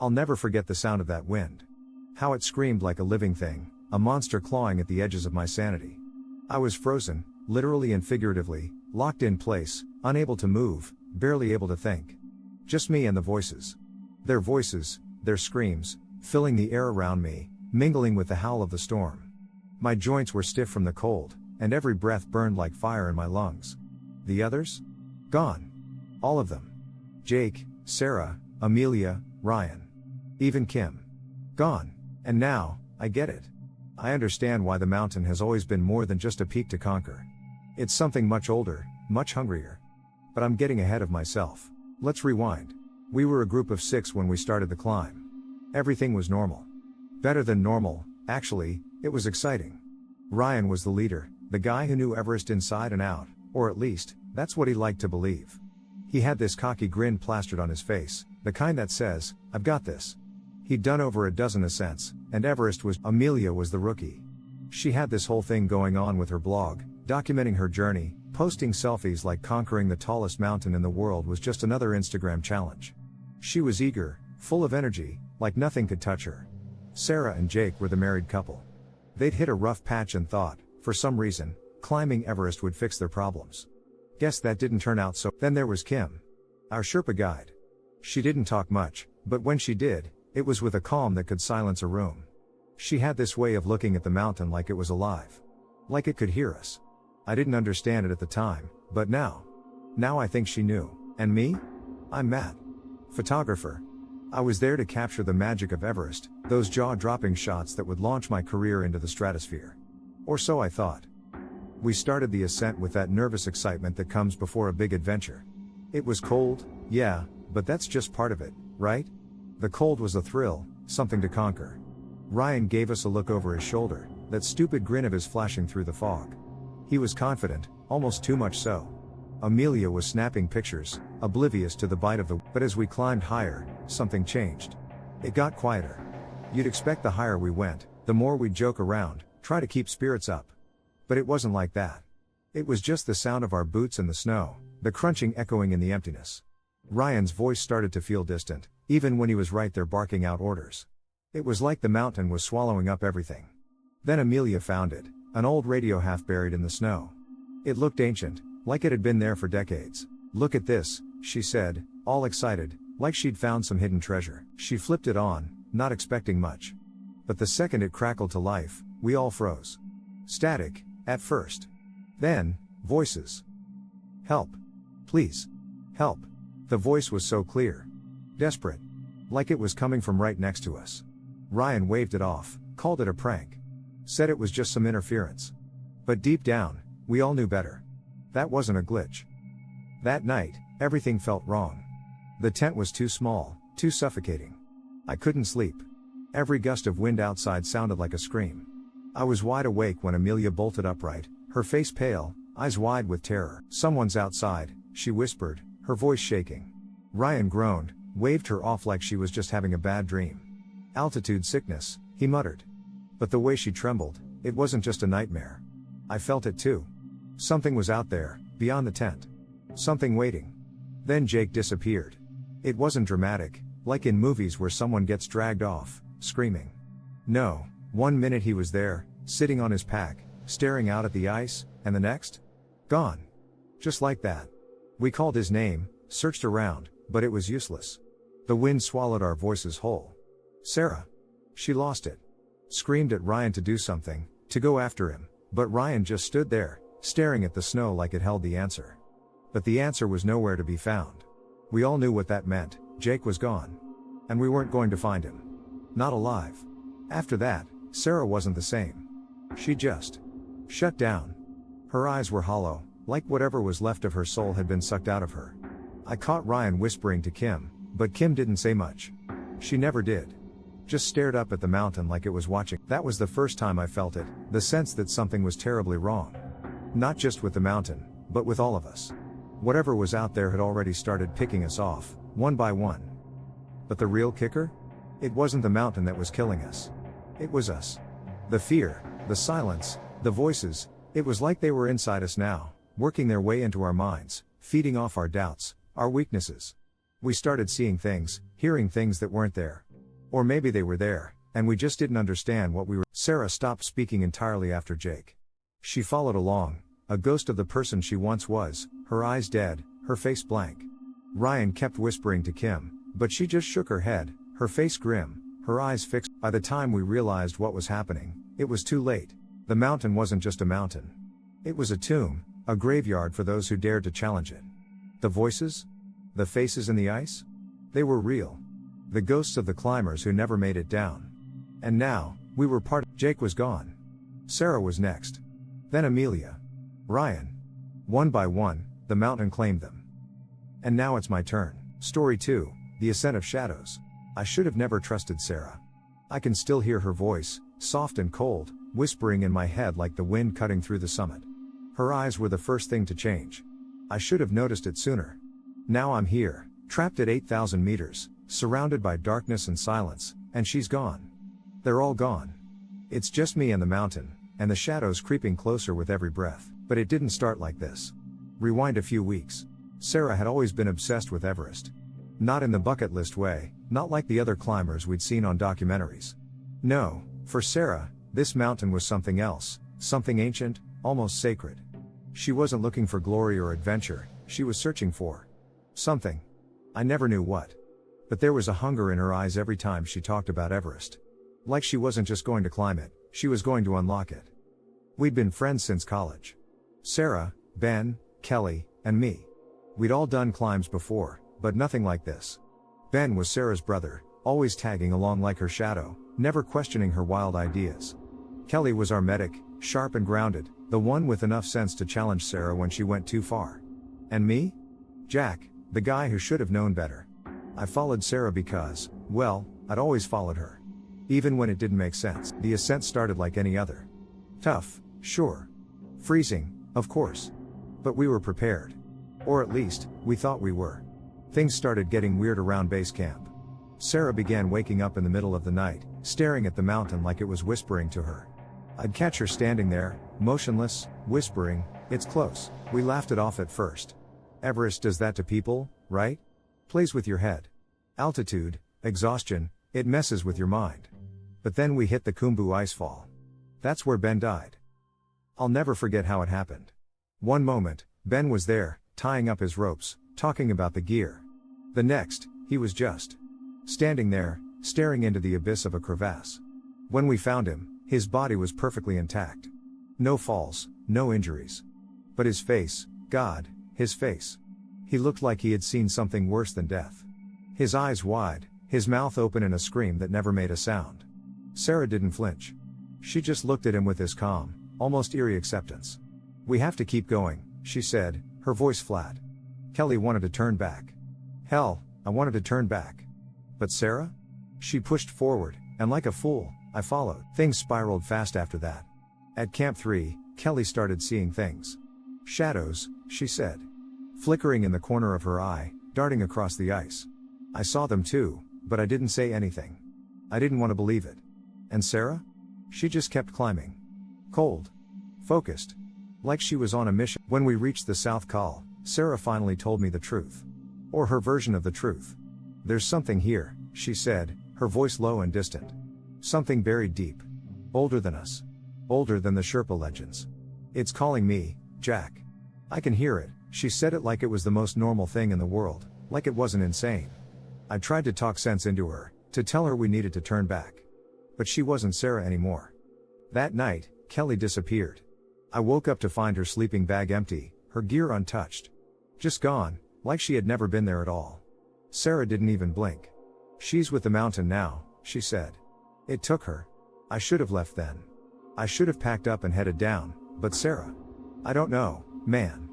I'll never forget the sound of that wind. How it screamed like a living thing, a monster clawing at the edges of my sanity. I was frozen, literally and figuratively, locked in place, unable to move, barely able to think. Just me and the voices. Their voices, their screams, filling the air around me, mingling with the howl of the storm. My joints were stiff from the cold, and every breath burned like fire in my lungs. The others? Gone. All of them. Jake, Sarah, Amelia, Ryan. Even Kim. Gone. And now, I get it. I understand why the mountain has always been more than just a peak to conquer. It's something much older, much hungrier. But I'm getting ahead of myself. Let's rewind. We were a group of 6 when we started the climb. Everything was normal. Better than normal, actually, it was exciting. Ryan was the leader, the guy who knew Everest inside and out, or at least, that's what he liked to believe. He had this cocky grin plastered on his face, the kind that says, "I've got this." He'd done over a dozen ascents, and Everest was. Amelia was the rookie. She had this whole thing going on with her blog, documenting her journey, posting selfies like conquering the tallest mountain in the world was just another Instagram challenge. She was eager, full of energy, like nothing could touch her. Sarah and Jake were the married couple. They'd hit a rough patch and thought, for some reason, climbing Everest would fix their problems. Guess that didn't turn out so. Then there was Kim, our Sherpa guide. She didn't talk much, but when she did, it was with a calm that could silence a room. She had this way of looking at the mountain like it was alive. Like it could hear us. I didn't understand it at the time, but now I think she knew. And me? I'm Matt. Photographer. I was there to capture the magic of Everest, those jaw-dropping shots that would launch my career into the stratosphere. Or so I thought. We started the ascent with that nervous excitement that comes before a big adventure. It was cold, yeah, but that's just part of it, right? The cold was a thrill, something to conquer. Ryan gave us a look over his shoulder, that stupid grin of his flashing through the fog. He was confident, almost too much so. Amelia was snapping pictures, oblivious to the bite of the. But as we climbed higher, something changed. It got quieter. You'd expect the higher we went, the more we'd joke around, try to keep spirits up. But it wasn't like that. It was just the sound of our boots in the snow, the crunching echoing in the emptiness. Ryan's voice started to feel distant, even when he was right there barking out orders. It was like the mountain was swallowing up everything. Then Amelia found it, an old radio half buried in the snow. It looked ancient, like it had been there for decades. "Look at this," she said, all excited, like she'd found some hidden treasure. She flipped it on, not expecting much. But the second it crackled to life, we all froze. Static, at first. Then, voices. "Help. Please. Help." The voice was so clear. Desperate. Like it was coming from right next to us. Ryan waved it off, called it a prank. Said it was just some interference. But deep down, we all knew better. That wasn't a glitch. That night, everything felt wrong. The tent was too small, too suffocating. I couldn't sleep. Every gust of wind outside sounded like a scream. I was wide awake when Amelia bolted upright, her face pale, eyes wide with terror. "Someone's outside," she whispered, her voice shaking. Ryan groaned, waved her off like she was just having a bad dream. "Altitude sickness," he muttered. But the way she trembled, it wasn't just a nightmare. I felt it too. Something was out there, beyond the tent. Something waiting. Then Jake disappeared. It wasn't dramatic, like in movies where someone gets dragged off, screaming. No, one minute he was there, sitting on his pack, staring out at the ice, and the next? Gone. Just like that. We called his name, searched around, but it was useless. The wind swallowed our voices whole. Sarah. She lost it. Screamed at Ryan to do something, to go after him, but Ryan just stood there, staring at the snow like it held the answer. But the answer was nowhere to be found. We all knew what that meant. Jake was gone. And we weren't going to find him. Not alive. After that, Sarah wasn't the same. She just shut down. Her eyes were hollow, like whatever was left of her soul had been sucked out of her. I caught Ryan whispering to Kim, but Kim didn't say much. She never did. Just stared up at the mountain like it was watching. That was the first time I felt it, the sense that something was terribly wrong. Not just with the mountain, but with all of us. Whatever was out there had already started picking us off, one by one. But the real kicker? It wasn't the mountain that was killing us. It was us. The fear, the silence, the voices, it was like they were inside us now, working their way into our minds, feeding off our doubts, our weaknesses. We started seeing things, hearing things that weren't there. Or maybe they were there, and we just didn't understand what we were. Sarah stopped speaking entirely after Jake. She followed along, a ghost of the person she once was, her eyes dead, her face blank. Ryan kept whispering to Kim, but she just shook her head, her face grim, her eyes fixed. By the time we realized what was happening, it was too late. The mountain wasn't just a mountain. It was a tomb, a graveyard for those who dared to challenge it. The voices? The faces in the ice? They were real. The ghosts of the climbers who never made it down. And now, we were part of. Jake was gone. Sarah was next. Then Amelia. Ryan. One by one, the mountain claimed them. And now it's my turn. Story 2, The Ascent of Shadows. I should have never trusted Sarah. I can still hear her voice, soft and cold, whispering in my head like the wind cutting through the summit. Her eyes were the first thing to change. I should have noticed it sooner. Now I'm here, trapped at 8,000 meters, surrounded by darkness and silence, and she's gone. They're all gone. It's just me and the mountain, and the shadows creeping closer with every breath. But it didn't start like this. Rewind a few weeks. Sarah had always been obsessed with Everest. Not in the bucket list way, not like the other climbers we'd seen on documentaries. No, for Sarah, this mountain was something else, something ancient, almost sacred. She wasn't looking for glory or adventure, she was searching for something. I never knew what. But there was a hunger in her eyes every time she talked about Everest. Like she wasn't just going to climb it, she was going to unlock it. We'd been friends since college. Sarah, Ben, Kelly, and me. We'd all done climbs before, but nothing like this. Ben was Sarah's brother, always tagging along like her shadow, never questioning her wild ideas. Kelly was our medic, sharp and grounded, the one with enough sense to challenge Sarah when she went too far. And me? Jack, the guy who should have known better. I followed Sarah because, well, I'd always followed her. Even when it didn't make sense. The ascent started like any other. Tough, sure. Freezing, of course. But we were prepared. Or at least, we thought we were. Things started getting weird around base camp. Sarah began waking up in the middle of the night, staring at the mountain like it was whispering to her. I'd catch her standing there, motionless, whispering, "It's close." We laughed it off at first. Everest does that to people, right? Plays with your head. Altitude, exhaustion, it messes with your mind. But then we hit the Khumbu icefall. That's where Ben died. I'll never forget how it happened. One moment, Ben was there, tying up his ropes, talking about the gear. The next, he was just standing there, staring into the abyss of a crevasse. When we found him, his body was perfectly intact. No falls, no injuries. But his face, God, his face. He looked like he had seen something worse than death. His eyes wide, his mouth open in a scream that never made a sound. Sarah didn't flinch. She just looked at him with this calm, almost eerie acceptance. "We have to keep going," she said, her voice flat. Kelly wanted to turn back. Hell, I wanted to turn back. But Sarah? She pushed forward, and like a fool, I followed. Things spiraled fast after that. At Camp 3, Kelly started seeing things. Shadows, she said. Flickering in the corner of her eye, darting across the ice. I saw them too, but I didn't say anything. I didn't want to believe it. And Sarah? She just kept climbing. Cold. Focused. Like she was on a mission. When we reached the South Col, Sarah finally told me the truth. Or her version of the truth. "There's something here," she said, her voice low and distant. "Something buried deep. Older than us. Older than the Sherpa legends. It's calling me, Jack. I can hear it." She said it like it was the most normal thing in the world, like it wasn't insane. I tried to talk sense into her, to tell her we needed to turn back. But she wasn't Sarah anymore. That night, Kelly disappeared. I woke up to find her sleeping bag empty, her gear untouched. Just gone, like she had never been there at all. Sarah didn't even blink. "She's with the mountain now," she said. It took her. I should have left then. I should have packed up and headed down, but Sarah? I don't know, man.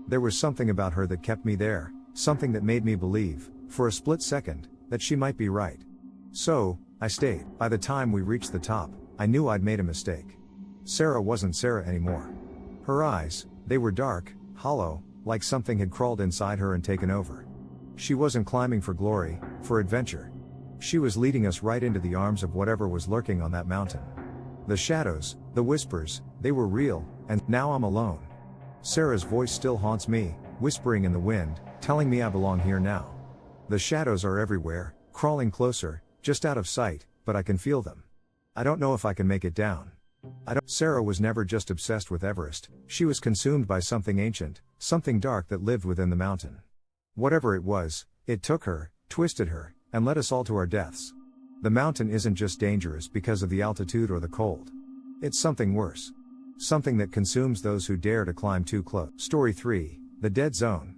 There was something about her that kept me there, something that made me believe, for a split second, that she might be right. So, I stayed. By the time we reached the top, I knew I'd made a mistake. Sarah wasn't Sarah anymore. Her eyes, they were dark, hollow, like something had crawled inside her and taken over. She wasn't climbing for glory, for adventure. She was leading us right into the arms of whatever was lurking on that mountain. The shadows, the whispers, they were real, and now I'm alone. Sarah's voice still haunts me, whispering in the wind, telling me I belong here now. The shadows are everywhere, crawling closer, Just out of sight, but I can feel them. I don't know if I can make it down. Sarah was never just obsessed with Everest, she was consumed by something ancient, something dark that lived within the mountain. Whatever it was, it took her, twisted her, and led us all to our deaths. The mountain isn't just dangerous because of the altitude or the cold. It's something worse. Something that consumes those who dare to climb too close. Story 3, The Dead Zone.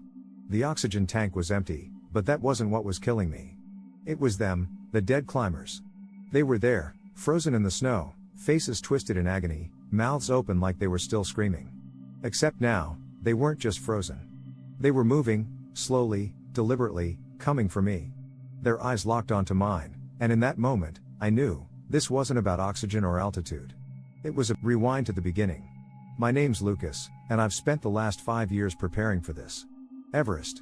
The oxygen tank was empty, but that wasn't what was killing me. It was them, the dead climbers. They were there, frozen in the snow, faces twisted in agony, mouths open like they were still screaming. Except now, they weren't just frozen. They were moving, slowly, deliberately, coming for me. Their eyes locked onto mine, and in that moment, I knew, this wasn't about oxygen or altitude. It was a rewind to the beginning. My name's Lucas, and I've spent the last 5 years preparing for this. Everest.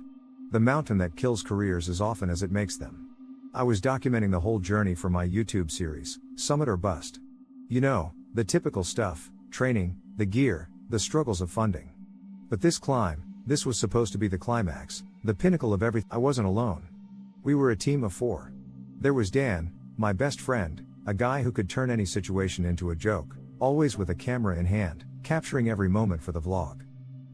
The mountain that kills careers as often as it makes them. I was documenting the whole journey for my YouTube series, Summit or Bust. You know, the typical stuff, training, the gear, the struggles of funding. But this climb, this was supposed to be the climax, the pinnacle of everything. I wasn't alone. We were a team of 4. There was Dan, my best friend, a guy who could turn any situation into a joke, always with a camera in hand, capturing every moment for the vlog.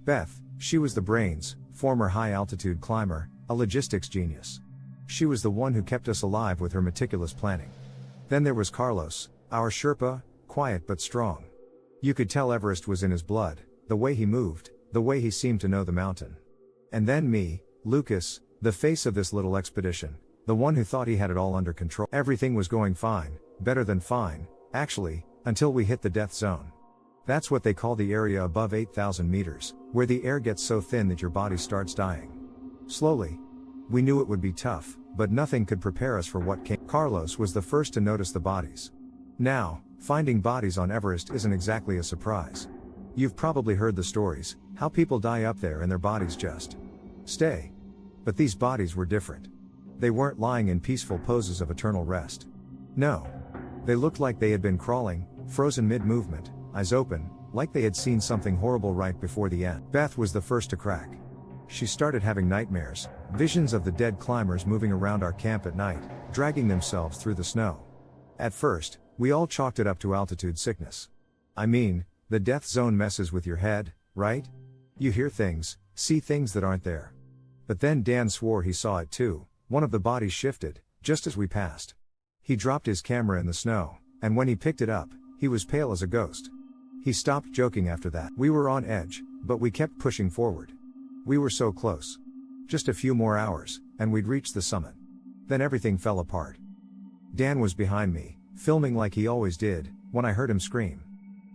Beth, she was the brains, former high-altitude climber, a logistics genius. She was the one who kept us alive with her meticulous planning. Then there was Carlos, our Sherpa, quiet but strong. You could tell Everest was in his blood, the way he moved, the way he seemed to know the mountain. And then me, Lucas, the face of this little expedition, the one who thought he had it all under control. Everything was going fine, better than fine, actually, until we hit the death zone. That's what they call the area above 8,000 meters, where the air gets so thin that your body starts dying. Slowly. We knew it would be tough, but nothing could prepare us for what came. Carlos was the first to notice the bodies. Now, finding bodies on Everest isn't exactly a surprise. You've probably heard the stories, how people die up there and their bodies just stay. But these bodies were different. They weren't lying in peaceful poses of eternal rest. No. They looked like they had been crawling, frozen mid-movement, eyes open, like they had seen something horrible right before the end. Beth was the first to crack. She started having nightmares, visions of the dead climbers moving around our camp at night, dragging themselves through the snow. At first, we all chalked it up to altitude sickness. I mean, the death zone messes with your head, right? You hear things, see things that aren't there. But then Dan swore he saw it too. One of the bodies shifted, just as we passed. He dropped his camera in the snow, and when he picked it up, he was pale as a ghost. He stopped joking after that. We were on edge, but we kept pushing forward. We were so close. Just a few more hours, and we'd reach the summit. Then everything fell apart. Dan was behind me, filming like he always did, when I heard him scream.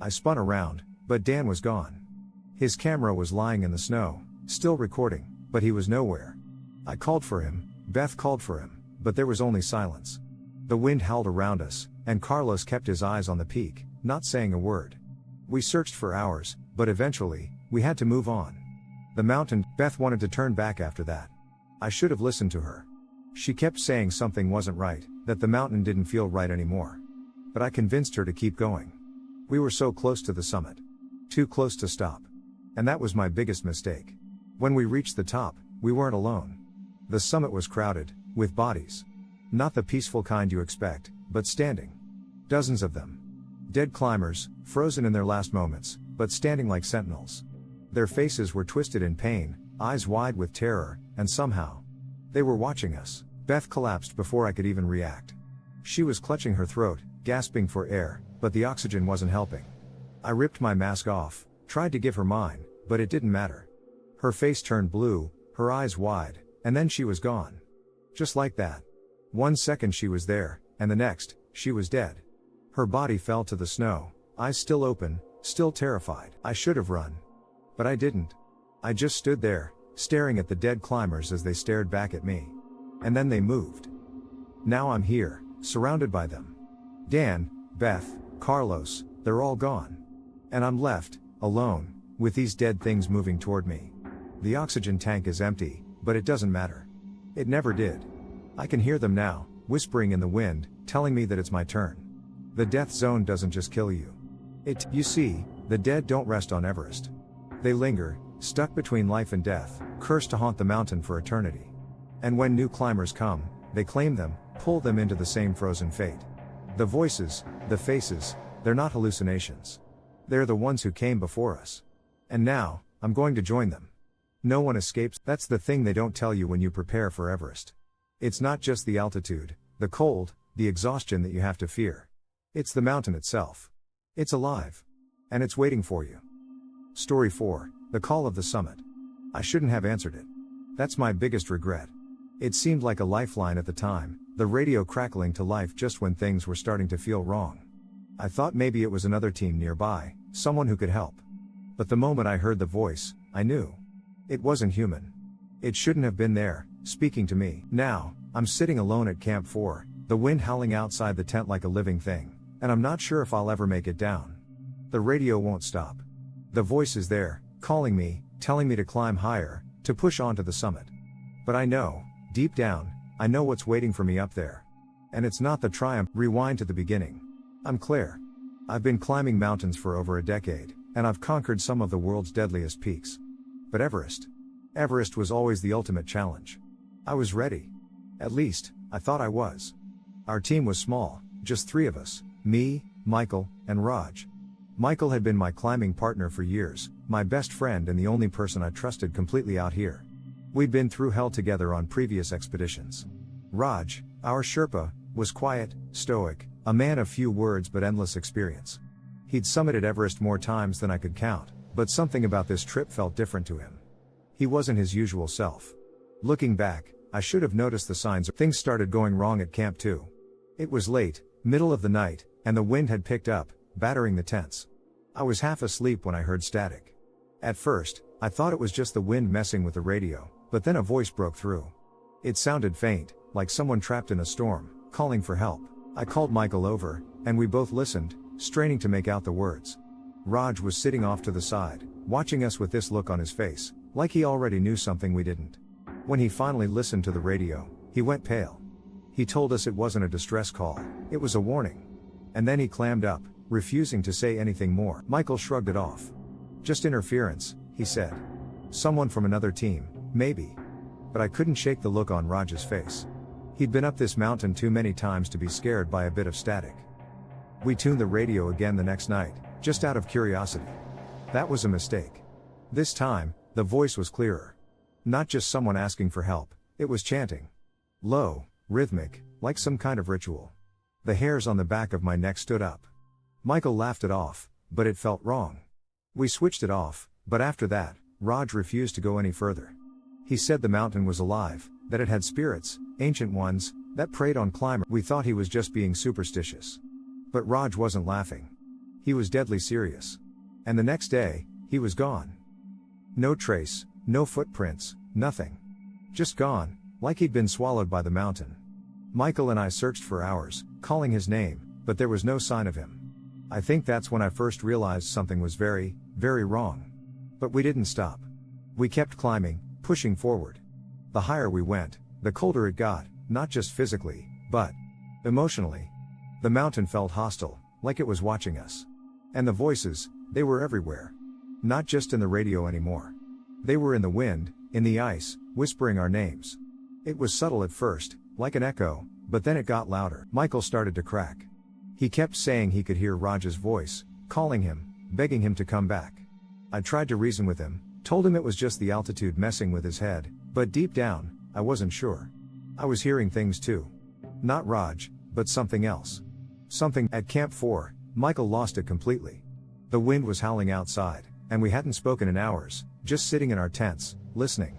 I spun around, but Dan was gone. His camera was lying in the snow, still recording, but he was nowhere. I called for him, Beth called for him, but there was only silence. The wind howled around us, and Carlos kept his eyes on the peak, not saying a word. We searched for hours, but eventually, we had to move on. The mountain. Beth wanted to turn back after that. I should have listened to her. She kept saying something wasn't right, that the mountain didn't feel right anymore. But I convinced her to keep going. We were so close to the summit. Too close to stop. And that was my biggest mistake. When we reached the top, we weren't alone. The summit was crowded, with bodies. Not the peaceful kind you expect, but standing. Dozens of them. Dead climbers, frozen in their last moments, but standing like sentinels. Their faces were twisted in pain, eyes wide with terror, and somehow, they were watching us. Beth collapsed before I could even react. She was clutching her throat, gasping for air, but the oxygen wasn't helping. I ripped my mask off, tried to give her mine, but it didn't matter. Her face turned blue, her eyes wide, and then she was gone. Just like that. 1 second she was there, and the next, she was dead. Her body fell to the snow, eyes still open, still terrified. I should have run. But I didn't. I just stood there, staring at the dead climbers as they stared back at me. And then they moved. Now I'm here, surrounded by them. Dan, Beth, Carlos, they're all gone. And I'm left, alone, with these dead things moving toward me. The oxygen tank is empty, but it doesn't matter. It never did. I can hear them now, whispering in the wind, telling me that it's my turn. The death zone doesn't just kill you. You see, the dead don't rest on Everest. They linger, stuck between life and death, cursed to haunt the mountain for eternity. And when new climbers come, they claim them, pull them into the same frozen fate. The voices, the faces, they're not hallucinations. They're the ones who came before us. And now, I'm going to join them. No one escapes. That's the thing they don't tell you when you prepare for Everest. It's not just the altitude, the cold, the exhaustion that you have to fear. It's the mountain itself. It's alive. And it's waiting for you. Story 4, The Call of the Summit. I shouldn't have answered it. That's my biggest regret. It seemed like a lifeline at the time, the radio crackling to life just when things were starting to feel wrong. I thought maybe it was another team nearby, someone who could help. But the moment I heard the voice, I knew. It wasn't human. It shouldn't have been there, speaking to me. Now, I'm sitting alone at Camp 4, the wind howling outside the tent like a living thing, and I'm not sure if I'll ever make it down. The radio won't stop. The voice is there, calling me, telling me to climb higher, to push on to the summit. But I know, deep down, I know what's waiting for me up there. And it's not the triumph. Rewind to the beginning. I'm Claire. I've been climbing mountains for over a decade, and I've conquered some of the world's deadliest peaks. But Everest was always the ultimate challenge. I was ready. At least, I thought I was. Our team was small, just 3 of us, me, Michael, and Raj. Michael had been my climbing partner for years, my best friend and the only person I trusted completely out here. We'd been through hell together on previous expeditions. Raj, our Sherpa, was quiet, stoic, a man of few words but endless experience. He'd summited Everest more times than I could count, but something about this trip felt different to him. He wasn't his usual self. Looking back, I should have noticed the signs. Things started going wrong at Camp 2. It was late, middle of the night, and the wind had picked up, battering the tents. I was half asleep when I heard static. At first, I thought it was just the wind messing with the radio, but then a voice broke through. It sounded faint, like someone trapped in a storm, calling for help. I called Michael over, and we both listened, straining to make out the words. Raj was sitting off to the side, watching us with this look on his face, like he already knew something we didn't. When he finally listened to the radio, he went pale. He told us it wasn't a distress call, it was a warning. And then he clammed up, refusing to say anything more. Michael shrugged it off. Just interference, he said. Someone from another team, maybe. But I couldn't shake the look on Raj's face. He'd been up this mountain too many times to be scared by a bit of static. We tuned the radio again the next night, just out of curiosity. That was a mistake. This time, the voice was clearer. Not just someone asking for help, it was chanting. Low, rhythmic, like some kind of ritual. The hairs on the back of my neck stood up. Michael laughed it off, but it felt wrong. We switched it off, but after that, Raj refused to go any further. He said the mountain was alive, that it had spirits, ancient ones, that preyed on climbers. We thought he was just being superstitious. But Raj wasn't laughing. He was deadly serious. And the next day, he was gone. No trace, no footprints, nothing. Just gone, like he'd been swallowed by the mountain. Michael and I searched for hours, calling his name, but there was no sign of him. I think that's when I first realized something was very, very wrong. But we didn't stop. We kept climbing, pushing forward. The higher we went, the colder it got, not just physically, but emotionally. The mountain felt hostile, like it was watching us. And the voices, they were everywhere. Not just in the radio anymore. They were in the wind, in the ice, whispering our names. It was subtle at first, like an echo, but then it got louder. Michael started to crack. He kept saying he could hear Raj's voice, calling him, begging him to come back. I tried to reason with him, told him it was just the altitude messing with his head, but deep down, I wasn't sure. I was hearing things too. Not Raj, but something else. Something. At Camp 4, Michael lost it completely. The wind was howling outside, and we hadn't spoken in hours, just sitting in our tents, listening.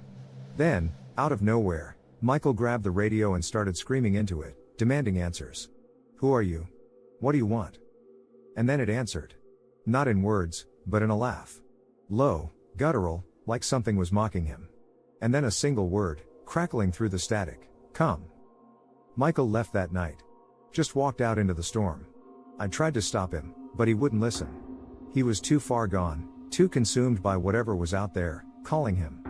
Then, out of nowhere, Michael grabbed the radio and started screaming into it, demanding answers. Who are you? What do you want? And then it answered. Not in words, but in a laugh. Low, guttural, like something was mocking him. And then a single word, crackling through the static. Come. Michael left that night. Just walked out into the storm. I tried to stop him, but he wouldn't listen. He was too far gone, too consumed by whatever was out there, calling him.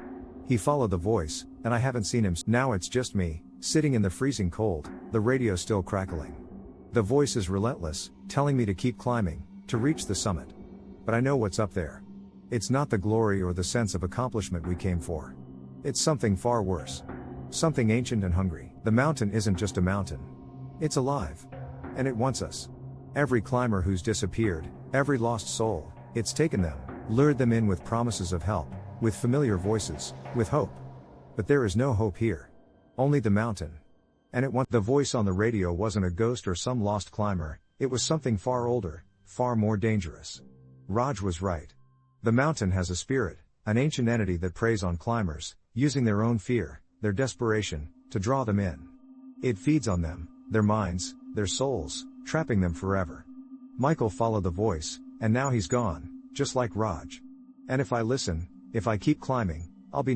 He followed the voice, and I haven't seen him. Now it's just me, sitting in the freezing cold, the radio still crackling. The voice is relentless, telling me to keep climbing, to reach the summit. But I know what's up there. It's not the glory or the sense of accomplishment we came for. It's something far worse. Something ancient and hungry. The mountain isn't just a mountain. It's alive. And it wants us. Every climber who's disappeared, every lost soul, it's taken them, lured them in with promises of help, with familiar voices, with hope. But there is no hope here. Only the mountain. And the voice on the radio wasn't a ghost or some lost climber, it was something far older, far more dangerous. Raj was right. The mountain has a spirit, an ancient entity that preys on climbers, using their own fear, their desperation, to draw them in. It feeds on them, their minds, their souls, trapping them forever. Michael followed the voice, and now he's gone, just like Raj. And if I listen, if I keep climbing, I'll be